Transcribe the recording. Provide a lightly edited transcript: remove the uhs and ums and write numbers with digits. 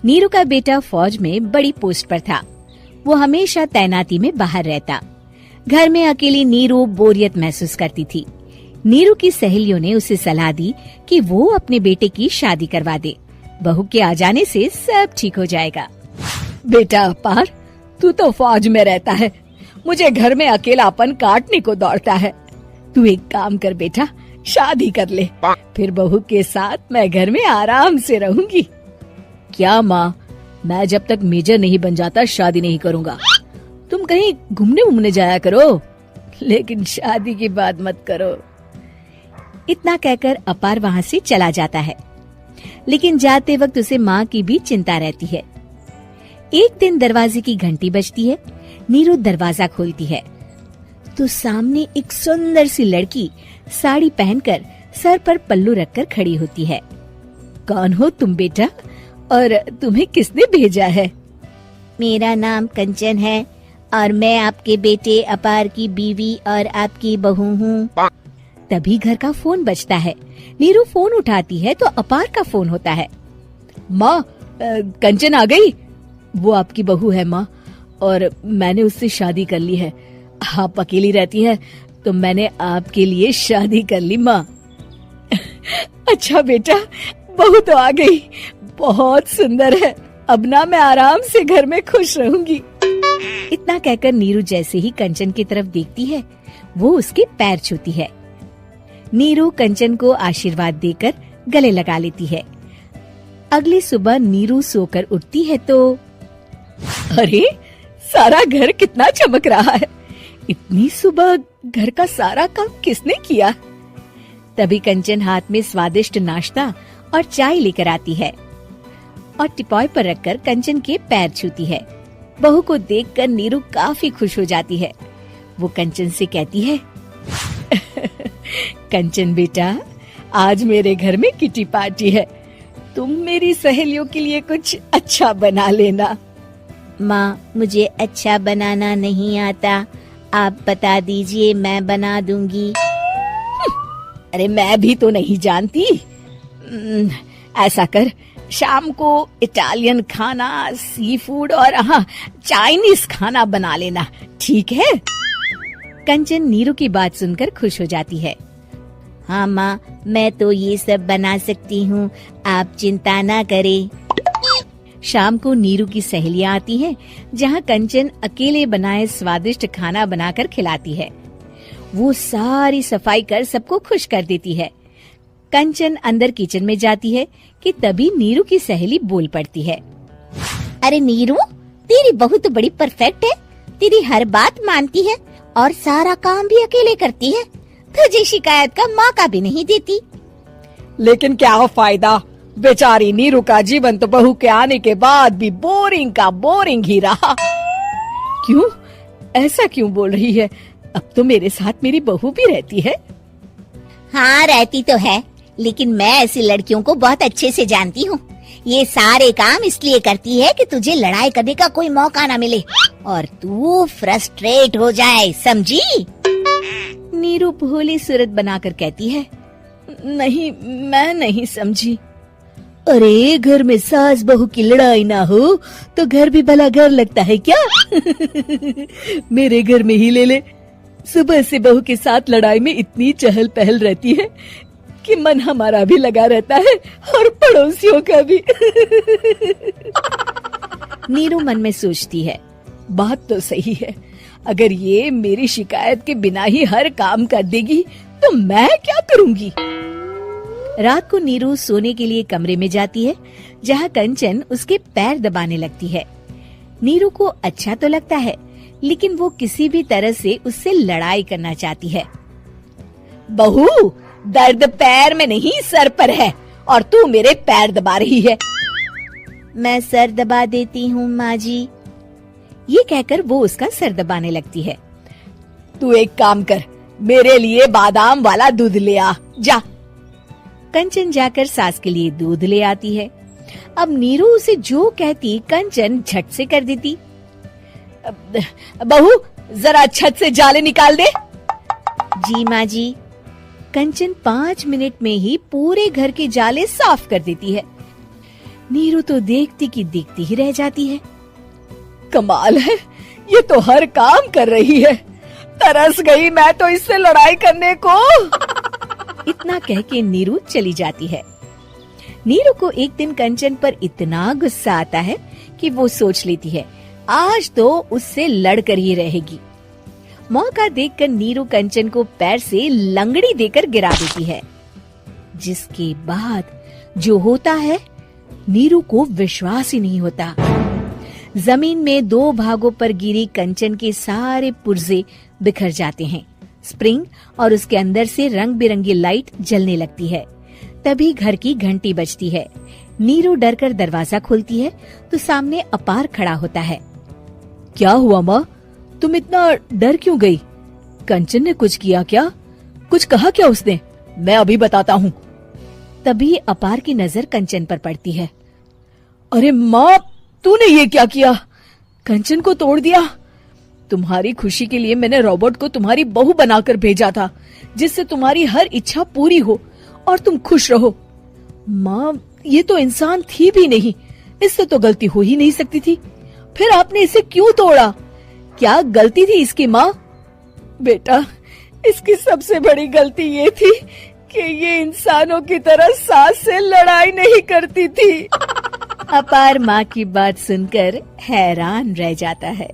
नीरू का बेटा फौज में बड़ी पोस्ट पर था। वो हमेशा तैनाती में बाहर रहता। घर में अकेली नीरू बोरियत महसूस करती थी। नीरू की सहेलियों ने उसे सलाह दी कि वो अपने बेटे की शादी करवा दे। बहू के आ जाने से सब ठीक हो जाएगा। बेटा अपार, तू तो फौज में रहता है, मुझे घर में अकेलापन काटने को दौड़ता है। तू एक काम कर बेटा, शादी कर ले, फिर बहू के साथ मैं घर में आराम से रहूंगी। क्या माँ, मैं जब तक मेजर नहीं बन जाता शादी नहीं करूँगा। तुम कहीं घूमने जाया करो, लेकिन शादी की बात मत करो। इतना कहकर अपार वहाँ से चला जाता है। लेकिन जाते वक्त उसे माँ की भी चिंता रहती है। एक दिन दरवाजे की घंटी बजती है। नीरू दरवाजा खोलती है तो सामने एक सुंदर सी लड़की साड़ी पहनकर सर पर पल्लू रखकर खड़ी होती है। कौन हो तुम बेटा, और तुम्हें किसने भेजा है? मेरा नाम कंचन है और मैं आपके बेटे अपार की बीवी और आपकी बहू हूँ। तभी घर का फोन बजता है। नीरू फोन उठाती है तो अपार का फोन होता है। माँ, कंचन आ गई। वो आपकी बहू है माँ, और मैंने उससे शादी कर ली है। आप अकेली रहती हैं तो मैंने आपके लिए शादी कर ली माँ। अच्छा बेटा, बहू तो आ गई, बहुत सुंदर है। अब ना मैं आराम से घर में खुश रहूंगी। इतना कहकर नीरू जैसे ही कंचन की तरफ देखती है, वो उसके पैर छूती है। नीरू कंचन को आशीर्वाद देकर गले लगा लेती है। अगली सुबह नीरू सोकर उठती है तो अरे, सारा घर कितना चमक रहा है। इतनी सुबह घर का सारा काम किसने किया? तभी कंचन हाथ में स्वादिष्ट नाश्ता और चाय लेकर आती है और टिपॉय पर रखकर कंचन के पैर छूती है। बहू को देखकर नीरू काफी खुश हो जाती है। वो कंचन से कहती है, कंचन बेटा, आज मेरे घर में किटी पार्टी है, तुम मेरी सहेलियों के लिए कुछ अच्छा बना लेना। माँ, मुझे अच्छा बनाना नहीं आता, आप बता दीजिए, मैं बना दूंगी। अरे मैं भी तो नहीं जानती। ऐसा कर, शाम को इटालियन खाना, सी फूड और हाँ, चाइनीज खाना बना लेना, ठीक है? कंचन नीरू की बात सुनकर खुश हो जाती है। हाँ माँ, मैं तो ये सब बना सकती हूँ, आप चिंता ना करें। शाम को नीरू की सहेलियां आती हैं, जहाँ कंचन अकेले बनाए स्वादिष्ट खाना बनाकर खिलाती है। वो सारी सफाई कर सबको खुश कर देती है। कंचन अंदर किचन में जाती है कि तभी नीरू की सहेली बोल पड़ती है। अरे नीरू, तेरी बहू तो बड़ी परफेक्ट है, तेरी हर बात मानती है और सारा काम भी अकेले करती है, तुझे शिकायत का मौका भी नहीं देती। लेकिन क्या फायदा, बेचारी नीरू का जीवन तो बहू के आने के बाद भी बोरिंग का बोरिंग ही रहा। क्यों, ऐसा क्यों बोल रही है? अब तो मेरे साथ मेरी बहू भी रहती है। हाँ, रहती तो है, लेकिन मैं ऐसी लड़कियों को बहुत अच्छे से जानती हूँ। ये सारे काम इसलिए करती है कि तुझे लड़ाई करने का कोई मौका ना मिले और तू फ्रस्ट्रेट हो जाए, समझी? नीरू भोली सूरत बनाकर कहती है, नहीं, मैं नहीं समझी। अरे, घर में सास बहू की लड़ाई ना हो तो घर भी भला घर लगता है क्या? मेरे घर में ही ले ले। सुबह से बहू के साथ लड़ाई में इतनी चहल पहल रहती है कि मन हमारा भी लगा रहता है और पड़ोसियों का भी। नीरू मन में सोचती है, बात तो सही है, अगर ये मेरी शिकायत के बिना ही हर काम कर देगी तो मैं क्या करूँगी? रात को नीरू सोने के लिए कमरे में जाती है, जहाँ कंचन उसके पैर दबाने लगती है। नीरू को अच्छा तो लगता है, लेकिन वो किसी भी तरह से उससे लड़ाई करना चाहती है। बहू, दर्द पैर में नहीं सर पर है और तू मेरे पैर दबा रही है। मैं सर दबा देती हूँ माँ जी। ये कहकर वो उसका सर दबाने लगती है। तू एक काम कर, मेरे लिए बादाम वाला दूध ले आ, जा। कंचन जाकर सास के लिए दूध ले आती है। अब नीरू उसे जो कहती कंचन झट से कर देती। बहू, जरा छत से जाले निकाल दे। जी माँ जी। कंचन 5 मिनट में ही पूरे घर के जाले साफ कर देती है। नीरू तो देखती की देखती ही रह जाती है। कमाल है, ये तो हर काम कर रही है। तरस गई मैं तो इससे लड़ाई करने को। इतना कह के नीरू चली जाती है। नीरू को एक दिन कंचन पर इतना गुस्सा आता है कि वो सोच लेती है आज तो उससे लड़कर ही रहेगी। मौका देखकर नीरू कंचन को पैर से लंगड़ी देकर गिरा देती है, जिसके बाद जो होता है नीरू को विश्वास ही नहीं होता। जमीन में 2 भागों पर गिरी कंचन के सारे पुर्जे बिखर जाते हैं। स्प्रिंग और उसके अंदर से रंग बिरंगी लाइट जलने लगती है। तभी घर की घंटी बजती है। नीरू डरकर दरवाजा खोलती है तो सामने अपार खड़ा होता है। क्या हुआ माँ, तुम इतना डर क्यों गई? कंचन ने कुछ किया क्या? कुछ कहा क्या उसने? मैं अभी बताता हूँ। तभी अपार की नजर कंचन पर पड़ती है। अरे माँ, तूने ये क्या किया? कंचन को तोड़ दिया। तुम्हारी खुशी के लिए मैंने रोबोट को तुम्हारी बहू बनाकर भेजा था, जिससे तुम्हारी हर इच्छा पूरी हो और तुम खुश रहो। माँ, ये तो इंसान थी भी नहीं, इससे तो गलती हो ही नहीं सकती थी। फिर आपने इसे क्यों तोड़ा? क्या गलती थी इसकी माँ? बेटा, इसकी सबसे बड़ी गलती ये थी कि ये इंसानों की तरह सास से लड़ाई नहीं करती थी। अपार माँ की बात सुनकर हैरान रह जाता है।